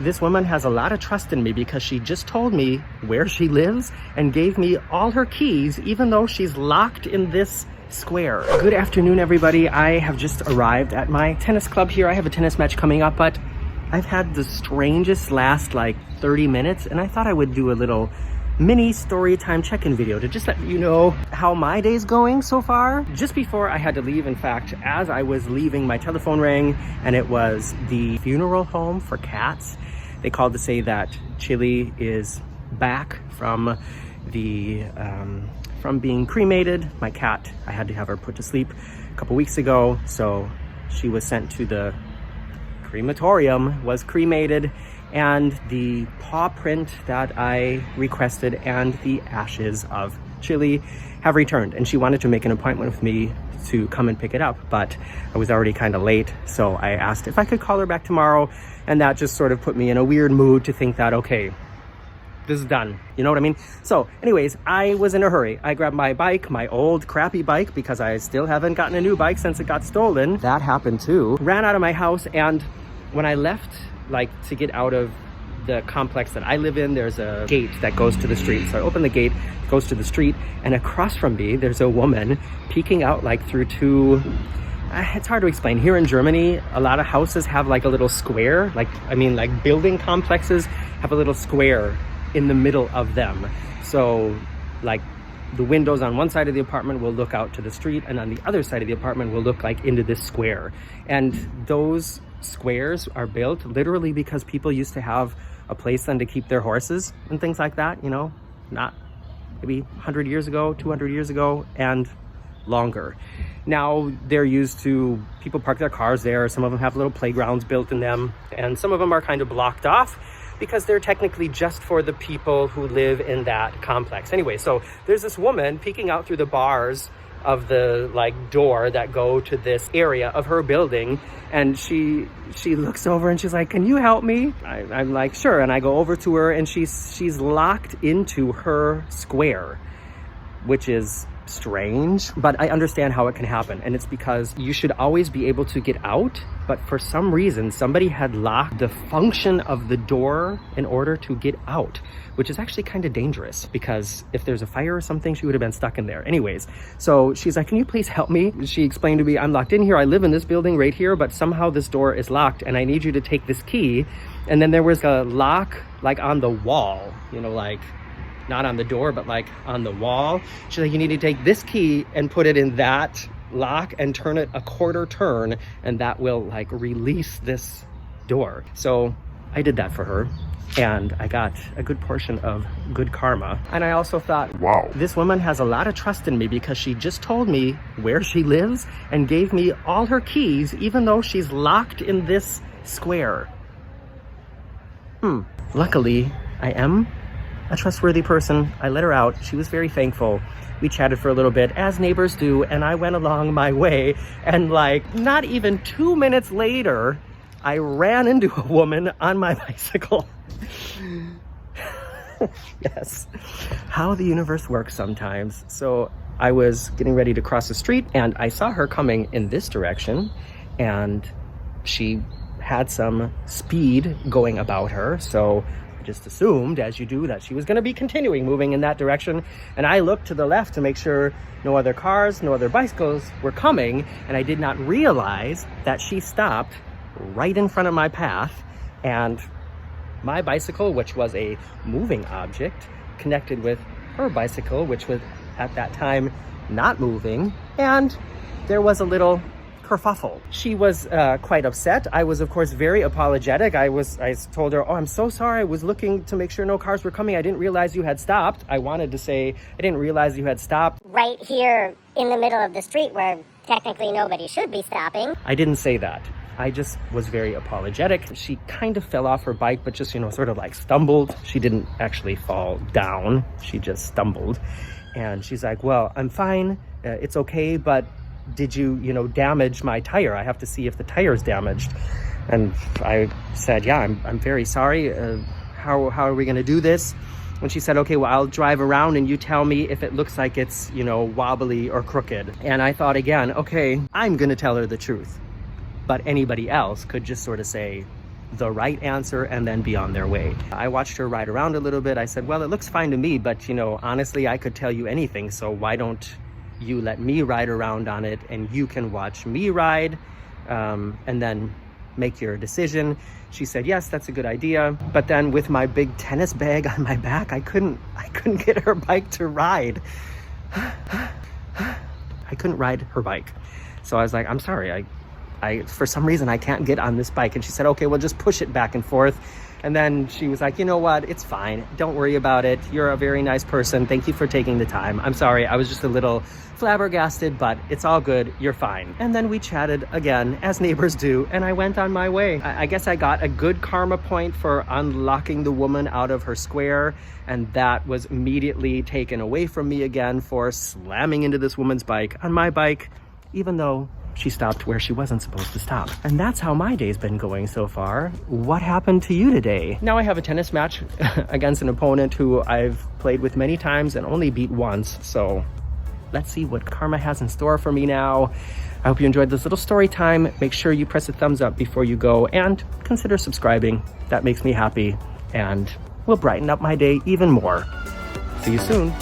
This woman has a lot of trust in me because she just told me where she lives and gave me all her keys, even though she's locked in this square. Good afternoon, everybody. I have just arrived at my tennis club here. I have a tennis match coming up, but I've had the strangest last like 30 minutes, and I thought I would do a little mini story time check-in video to just let you know how my day's going so far. Just before I had to leave, in fact, as I was leaving, my telephone rang, and it was the funeral home for cats. They called to say that Chili is back from being cremated. My cat, I had to have her put to sleep a couple weeks ago, so she was sent to the crematorium, was cremated, and the paw print that I requested and the ashes of Chili have returned, and she wanted to make an appointment with me to come and pick it up, but I was already kind of late, so I asked if I could call her back tomorrow, and that just sort of put me in a weird mood to think that, okay, this is done, you know what I mean? So anyways, I was in a hurry. I grabbed my bike, my old crappy bike, because I still haven't gotten a new bike since it got stolen. That happened too. Ran out of my house, and when I left, like, to get out of the complex that I live in, there's a gate that goes to the street. So I open the gate, it goes to the street, and across from me, there's a woman peeking out like through two, it's hard to explain. Here in Germany, a lot of houses have like a little square, like building complexes have a little square in the middle of them. So like the windows on one side of the apartment will look out to the street, and on the other side of the apartment will look like into this square. And those squares are built literally because people used to have a place then to keep their horses and things like that, you know, not maybe 100 years ago, 200 years ago, and longer. Now they're used to, people park their cars there. Some of them have little playgrounds built in them, and some of them are kind of blocked off because they're technically just for the people who live in that complex. Anyway, so there's this woman peeking out through the bars of the like door that go to this area of her building, and she looks over and she's like, "Can you help me?" I'm like, "Sure." And I go over to her, and she's locked into her square, which is strange, but I understand how it can happen, and it's because you should always be able to get out, but for some reason somebody had locked the function of the door in order to get out, which is actually kind of dangerous, because if there's a fire or something, she would have been stuck in there. Anyways, so she's like, "Can you please help me?" She explained to me, "I'm locked in here. I live in this building right here, but somehow this door is locked, and I need you to take this key." And then there was a lock like on the wall, you know, like not on the door, but like on the wall. She's like, "You need to take this key and put it in that lock and turn it a quarter turn, and that will like release this door." So I did that for her, and I got a good portion of good karma. And I also thought, wow, this woman has a lot of trust in me because she just told me where she lives and gave me all her keys, even though she's locked in this square. Luckily, I am a trustworthy person. I let her out. She was very thankful. We chatted for a little bit, as neighbors do, and I went along my way, and like not even 2 minutes later, I ran into a woman on my bicycle. Yes, how the universe works sometimes. So I was getting ready to cross the street, and I saw her coming in this direction, and she had some speed going about her, so just assumed, as you do, that she was going to be continuing moving in that direction. And I looked to the left to make sure no other cars, no other bicycles were coming, and I did not realize that she stopped right in front of my path, and my bicycle, which was a moving object, connected with her bicycle, which was at that time not moving, and there was a little kerfuffle. She was quite upset. I was, of course, very apologetic. I told her, "Oh, I'm so sorry. I was looking to make sure no cars were coming. I didn't realize you had stopped." I wanted to say, "I didn't realize you had stopped right here in the middle of the street where technically nobody should be stopping." I didn't say that. I just was very apologetic. She kind of fell off her bike, but just, you know, sort of like stumbled. She didn't actually fall down. She just stumbled. And she's like, "Well, I'm fine. It's okay, but did you damage my tire? I have to see if the tire's damaged." And I said, "Yeah, I'm very sorry. How are we going to do this?" And she said, "Okay, well, I'll drive around and you tell me if it looks like it's, wobbly or crooked." And I thought again, okay, I'm going to tell her the truth. But anybody else could just sort of say, the right answer and then be on their way. I watched her ride around a little bit. I said, well, it looks fine to me, but you know, honestly, I could tell you anything. So why don't you let me ride around on it and you can watch me ride and then make your decision. She said, yes, that's a good idea. But then with my big tennis bag on my back, I couldn't get her bike to ride. I couldn't ride her bike. So I was like, I'm sorry, I for some reason I can't get on this bike. And she said, okay, well, just push it back and forth. And then she was like, you know what, it's fine, don't worry about it, you're a very nice person, thank you for taking the time. I'm sorry, I was just a little flabbergasted, but it's all good, you're fine. And then we chatted again, as neighbors do, and I went on my way. I guess I got a good karma point for unlocking the woman out of her square, and that was immediately taken away from me again for slamming into this woman's bike on my bike, even though she stopped where she wasn't supposed to stop. And that's how my day's been going so far. What happened to you today? Now I have a tennis match against an opponent who I've played with many times and only beat once. So let's see what karma has in store for me now. I hope you enjoyed this little story time. Make sure you press a thumbs up before you go and consider subscribing. That makes me happy and will brighten up my day even more. See you soon.